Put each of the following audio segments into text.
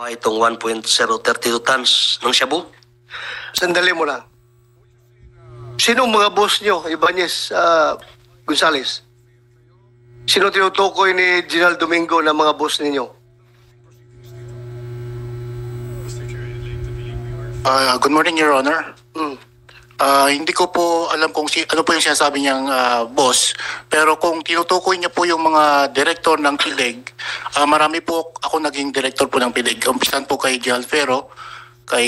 Itong 1.032 tons ng shabu. Sandali mo lang. Sino mga boss nyo, Ibanez Gonzales? Sino tinutukoy ni General Domingo na mga boss ninyo? Good morning, Your Honor. Hmm. Hindi ko po alam kung ano po yung sinasabi niyang boss, pero kung tinutukoy niya po yung mga director ng PIDEG, marami po ako naging director po ng PIDEG. Umpisan po kay General Ferro, kay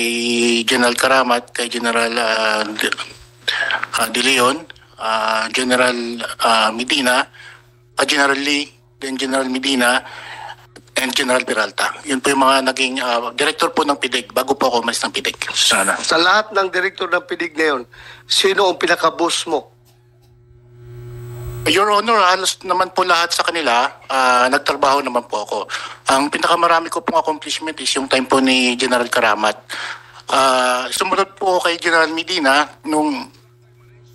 General Karamat, kay General De Leon, General Medina, General Lee, then General Medina, and General Peralta. Yun po yung mga naging director po ng PIDEG bago po ako umalis ng PIDEG. Sana. Sa lahat ng direktor ng PIDIG na yun, sino ang pinaka-boss mo? Your Honor, halos naman po lahat sa kanila, nagtrabaho naman po ako. Ang pinakamarami ko pong accomplishment is yung time po ni General Karamat. Sumunod po kay General Medina nung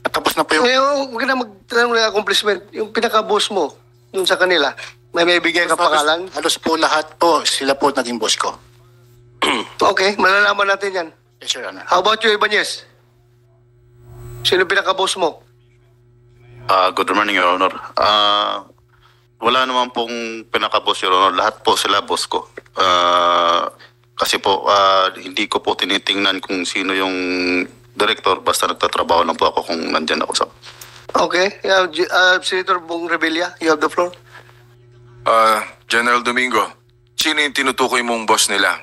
tapos na po yung... Ngayon, huwag na magtanong ng accomplishment. Yung pinaka-boss mo, dun sa kanila, may bigay ka pangalan? Halos po lahat po, sila po naging boss ko. Okay, malalaman natin yan. Yes, Your Honor. How about you, Ibanez? Sino pinaka-boss mo? Good morning, Your Honor. Wala naman pong pinaka-boss, Your Honor. Lahat po sila boss ko. Kasi po, hindi ko po tinitingnan kung sino yung director. Basta nagtatrabaho lang po ako kung nandyan ako sa... Okay. Senator Bong Revilla, you have the floor. General Domingo, sino yung tinutukoy mong boss nila?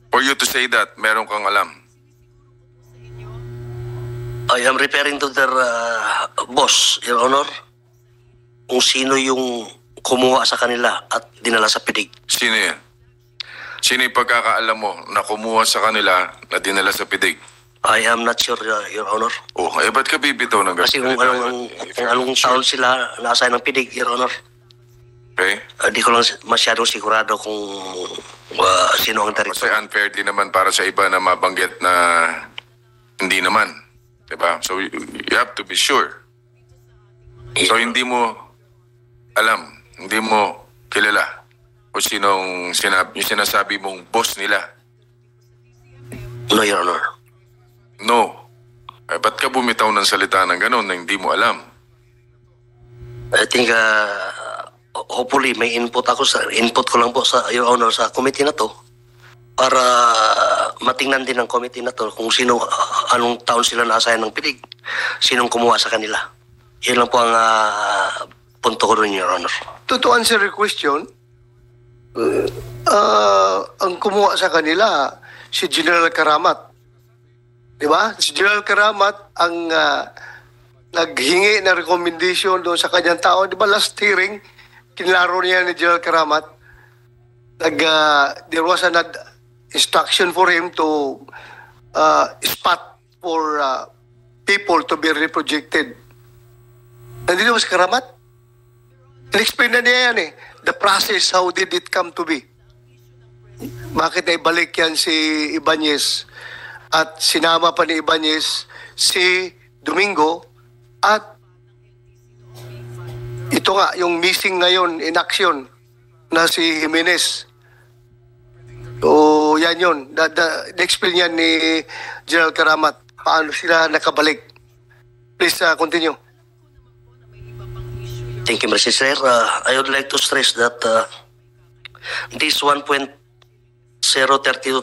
For you to say that, meron kang alam. I am referring to their boss, Your Honor. Kung sino yung kumuha sa kanila at dinala sa PIDIG. Sino yan? Sino yung pagkakaalam mo na kumuha sa kanila na dinala sa PIDEG? I am not sure, Your Honor. Oh, ba't ka bibitaw ng Kasi kung anong taon sila nasa ng PIDIG, Your Honor. Okay? Di ko lang masyadong sigurado kung sino ang Kasi director. unfair din naman para sa iba na mabanggit na hindi naman. Diba? So, you have to be sure. So, hindi mo alam, hindi mo kilala kung sinong yung sinasabi mong boss nila. No, Your Honor. No. Ba't ka bumitaw ng salita ng gano'n na hindi mo alam? I think hopefully may input ko lang po sa Your Honor sa committee na to para matingnan din ng committee na to kung sino anong taon sila na-assign ng PIDIG, sinong kumuha sa kanila. Yun lang po ang punto ko rin, Your Honor. To answer your question, ang kumuha sa kanila, si General Karamat. Di ba? Si General Karamat ang naghingi ng recommendation doon sa kanyang tao. Di ba last hearing, kinlaro niya ni General Karamat, there was an instruction for him to spot for people to be reprojected. Nandito ba si Karamat? In-explain na niya yan eh. The process, how did it come to be? Bakit na ibalik yan si Ibanez? At sinama pa ni Ibanez si Domingo at ito nga, yung missing ngayon in action na si Jimenez. O yan yun. Na-explain yan ni General Karamat. Paano sila nakabalik? Please continue. Thank you, Mr. Sir. I would like to stress that this 1.032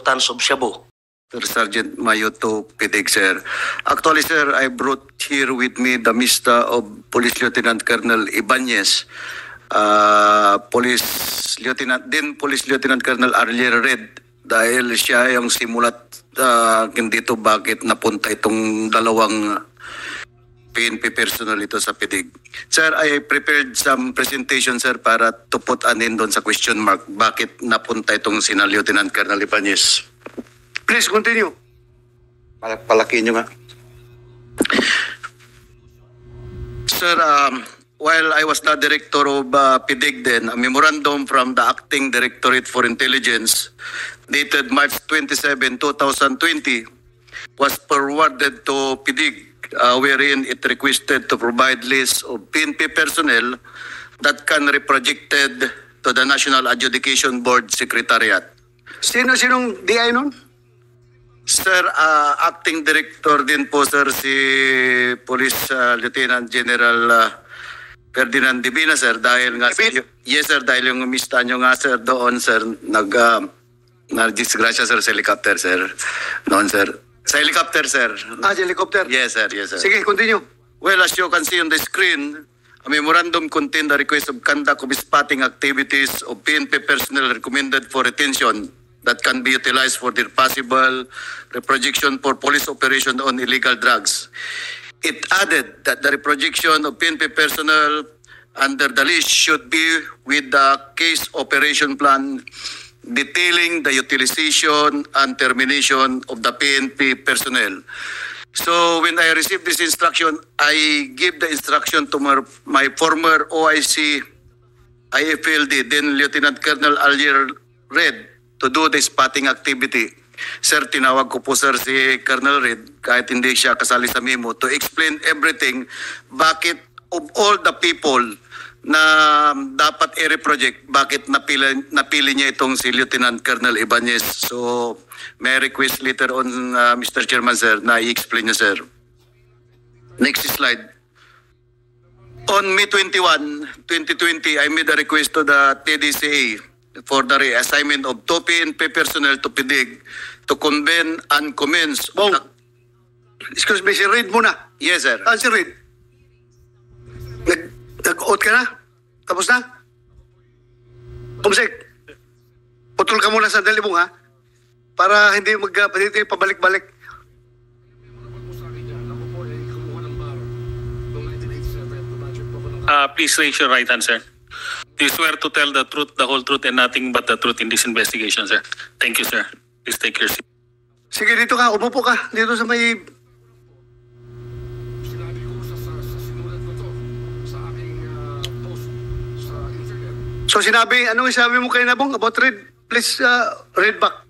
tons of shabu. Sergeant Mayo to PIDEG, sir. Actually, sir, I brought here with me the MISTA of Police Lieutenant Colonel Ibanez, Police Lieutenant Colonel Arlier Red, dahil siya yung simulat dito bakit napunta itong dalawang PNP personnel ito sa PIDEG. Sir, I prepared some presentation, sir, para to put an end doon sa question mark. Bakit napunta itong sina Lieutenant Colonel Ibanez? Please continue. Palaki nyo nga. Sir, while I was the director of PIDEG then, a memorandum from the Acting Directorate for Intelligence dated March 27, 2020 was forwarded to PIDEG wherein it requested to provide list of PNP personnel that can be projected to the National Adjudication Board Secretariat. Sinong DI nun? Sir, acting director din po sir si Police Lieutenant General Ferdinand Divina sir dahil nga yes sir dahil yung umista nyo nga sir doon sir nag-disgrasya sir sa helicopter sir noon sir sa helicopter sir. Sa helicopter? Yes sir, yes sir. Sige, continue. Well, as you can see on the screen, a memorandum contained the request of conduct of spotting activities of PNP personnel recommended for retention that can be utilized for their possible reprojection for police operation on illegal drugs. It added that the reprojection of PNP personnel under the list should be with the case operation plan detailing the utilization and termination of the PNP personnel. So when I received this instruction, I gave the instruction to my former OIC IFLD, then Lieutenant Colonel Alier Red, to do the spotting activity. Sir, tinawag ko po sir si Colonel Red, kahit hindi siya kasali sa memo, to explain everything, bakit of all the people na dapat i-reproject, bakit napili niya itong si Lieutenant Colonel Ibanez. So, may request later on, Mr. Chairman, sir, na i-explain niya, sir. Next slide. On May 21, 2020, I made a request to the TDCA for the reassignment of 2 PNP personnel to PIDIG to convene and commence. Bong, excuse me, si Reid muna. Yes, sir. Si Reid. Nag-out ka na? Tapos na? Kumsik, putol ka muna sandali mong ha? Para hindi pabalik-balik. Please raise your right hand, sir. Do you swear to tell the truth, the whole truth, and nothing but the truth in this investigation, sir? Thank you, sir. Please take your seat. Sige, dito ka. Umupo ka. Dito sa may... So sinabi, anong sabi mo kayo na Bong about Red? Please read back.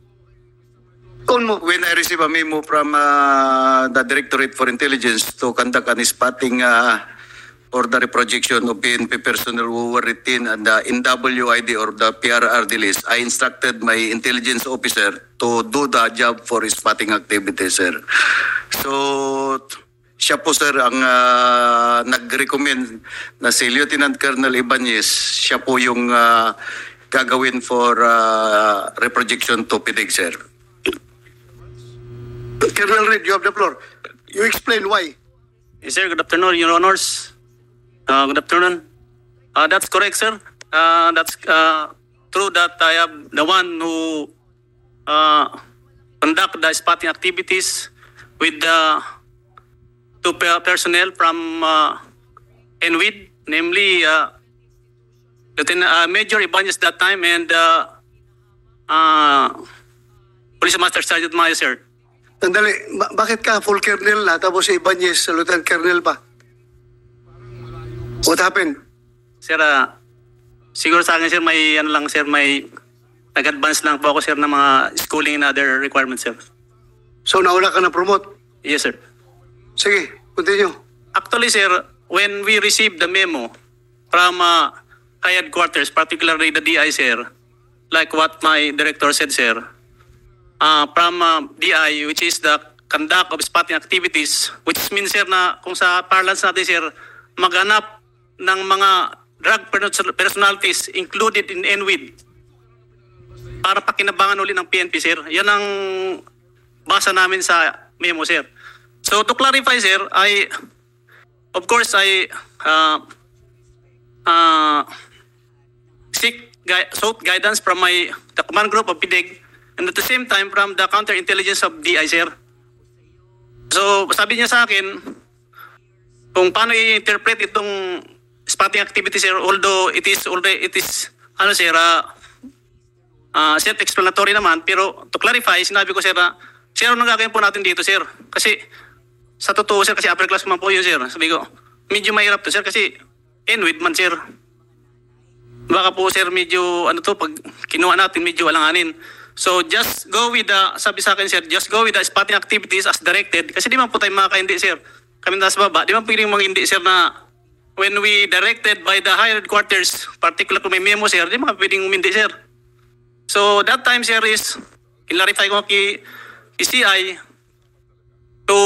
Tone mo. When I receive a memo from the Directorate for Intelligence to conduct an spotting or the reprojection of PNP personnel who were retained and the NWID or the PRRD list, I instructed my intelligence officer to do the job for spotting activities, sir. So, siya po, sir, ang nag-recommend na si Lieutenant Colonel Ibanez, siya po yung gagawin for reprojection to PIDIG, sir. Colonel Reid, you have the floor. You explain why. Yes, sir. Good afternoon, Your Honors. Good afternoon. That's correct, sir. That's true that I am the one who conduct the spotting activities with the 2 personnel from NWID, namely Lieutenant Major Ibanez that time and Police Master Sergeant Mayo, sir. Sandali, bakit ka full colonel na tapos si Ibanez lieutenant colonel pa? What happened? Sir, siguro sa akin, sir, may ano lang, sir, may nag-advance lang po ako, sir, ng mga schooling and other requirements, sir. So nauna ka na promote? Yes, sir. Sige, continue. Actually, sir, when we received the memo from high headquarters, particularly the DI, sir, like what my director said, sir, from DI, which is the conduct of spotting activities, which means, sir, na kung sa parlance natin, sir, maghanap ng mga drug personalities included in NWID para pakinabangan uli ng PNP, sir. Yan ang basa namin sa memo, sir. So to clarify, sir, sought guidance from the command group of PIDIG and at the same time from the counterintelligence of DI, sir. So sabi niya sa akin kung paano i-interpret itong spotting activity, sir, although it is ano, sir, self-explanatory naman, pero to clarify, sinabi ko, sir, sir, anong gagawin po natin dito, sir? Kasi sa totoo, sir, kasi upper class man po yun, sir. Sabi ko, medyo mahirap to, sir, kasi NWID man, sir. Baka po, sir, medyo, pag kinuha natin, medyo alanganin. So, just go with sabi sa akin, sir, just go with the spotting activities as directed. Kasi di man po tayo makaka-hindi, sir. Kami nasa baba, di man pwedeng mga hindi, sir, na when we directed by the higher headquarters, particular kung may memo, sir, di man pwedeng umindi, sir. So that time, sir, is clarify ko kay CI to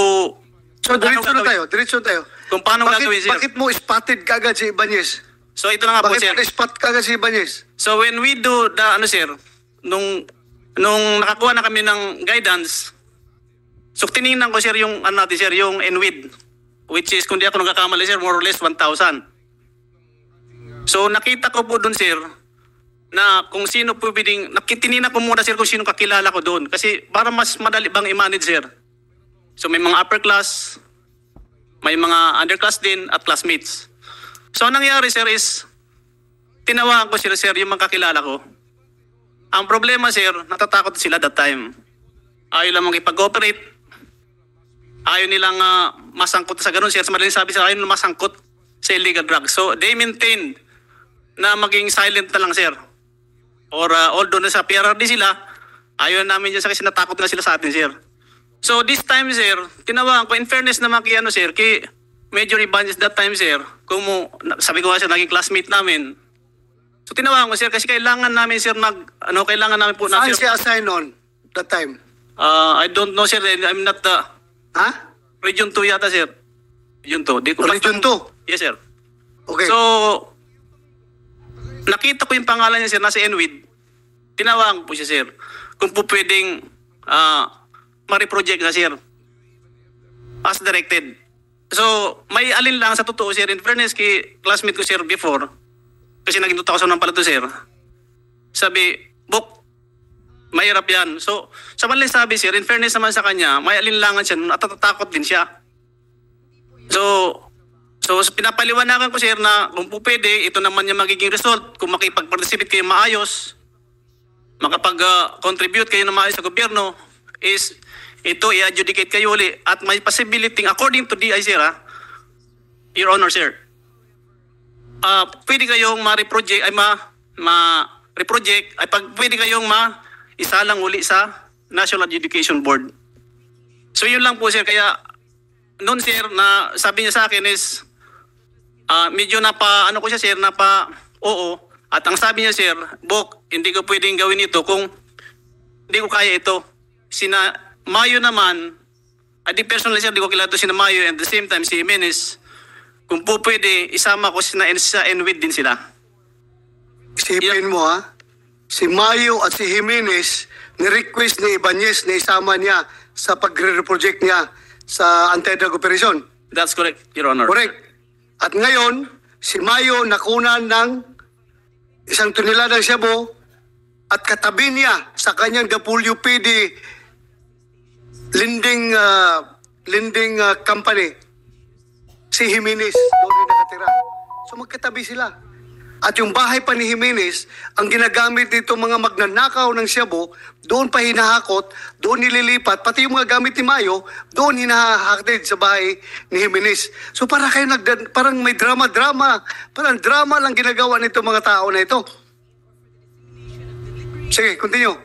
So, diretso na gagawin? tayo. Kung paano gagawin, sir. Bakit mo spotted kagad si Ibanez? So ito na nga po, Bakit sir. mo spot kagad si Ibanez? So when we do the sir, nung nakakuha na kami ng guidance, so tiningnan ko, sir, yung natin, sir, yung NWID, which is, kung di ako nagkakamali, sir, more or less 1,000. So nakita ko po doon, sir, na kung sino po pwedeng, tinignan ko muna, sir, kung sino kakilala ko doon. Kasi para mas madali bang i-manage, sir. So may mga upper class, may mga underclass din at classmates. So ang nangyari, sir, is tinawagan ko sila, sir, yung mga kakilala ko. Ang problema, sir, natatakot sila that time. Ayaw lang makipag-cooperate. Ayaw nilang masangkot sa ganun, sir. Sa madaling sabi, sir, ayaw nilang masangkot sa illegal drugs. So they maintained na maging silent na lang, sir. Or although nasa PRRD sila, ayaw namin dyan kasi natakot na sila sa atin, sir. So this time, sir, tinawagan ko, in fairness naman kay sir, kay Major Ibanez that time, sir, kung sabi ko nga, sir, naging classmate namin. So tinawagan ko, sir, kasi kailangan namin, sir, kailangan namin po na, Saan sir. siya assign on that time? I don't know, sir, I'm not Ha? Region 2 yata, sir. Region 2. Region 2? Yes, sir. Okay. So, nakita ko yung pangalan niya, sir, nasa NWID. Tinawagan po siya, sir, kung po pwedeng ma-reproject na, sir, as directed. So, may alin lang sa totoo, sir, in fairness kay classmate ko, sir, before, kasi naging 2,000 naman pala to, sir. Sabi, Bok, mahirap yan. So, sa mali sabi, sir, in fairness naman sa kanya, may alinlangan siya, natatakot din siya. So pinapaliwanagan ko, sir, na kung po pwede, ito naman yung magiging result. Kung makipag-participate kayo maayos, makapag-contribute kayo na maayos sa gobyerno, is ito i-adjudicate kayo uli. At may possibility, according to DI, sir, Your Honor, sir, pwede kayong ma-reproject, pwede kayong isalang uli sa National Education Board. So yun lang po, sir. Kaya noon, sir, na sabi niya sa akin is medyo ko siya, sir, oo. At ang sabi niya, sir, Bok, hindi ko pwedeng gawin ito kung hindi ko kaya ito. Sina Mayo naman, di personally, sir, di ko kilala ito sina Mayo, and at the same time si Jimenez, kung po pwede, isama ko sa NWID din sila. Isipin mo, ha? Si Mayo at si Jimenez, ni-request ni Ibanez na isama niya sa pagre-project niya sa anti-drug operation. That's correct, Your Honor. Correct. At ngayon, si Mayo nakunan ng 1 tonelada ng shabu at katabi niya sa kanyang WPD lending company, si Jimenez, doon rin nakatira. So magkatabi sila. At yung bahay pa ni Jimenez, ang ginagamit dito mga magnanakaw ng shabu, doon pa hinahakot, doon nililipat, pati yung mga gamit ni Mayo, doon hinahakotid sa bahay ni Jimenez. So parang may drama-drama, parang drama lang ginagawa nito mga tao na ito. Sige, continue.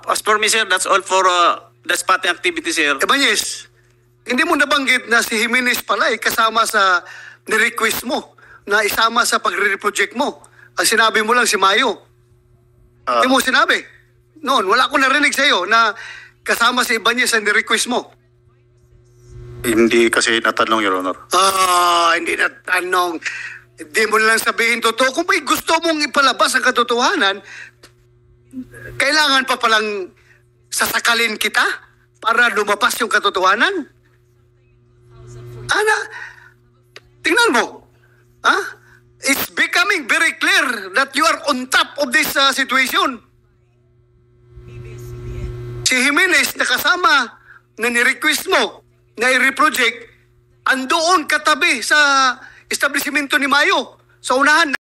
As for me, sir, that's all for the spotting activity, sir. Ibanez, hindi mo nabanggit na si Jimenez pala kasama sa ni-request mo na isama sa pagre-project mo. Ang sinabi mo lang si Mayo. Hindi mo sinabi. Noon, wala ko narinig sa iyo na kasama si Ibanez ang ni-request mo. Hindi kasi natanong, Your Honor. Hindi na tanong. Hindi mo lang sabihin totoo. Kung may gusto mong ipalabas ang katotohanan, kailangan pa palang sasakalin kita para lumabas yung katotohanan. Tingnan mo. It's becoming very clear that you are on top of this situation. Si Jimenez na kasama na ni-request mo na i-reproject, andoon katabi sa establishmento ni Mayo sa unahan.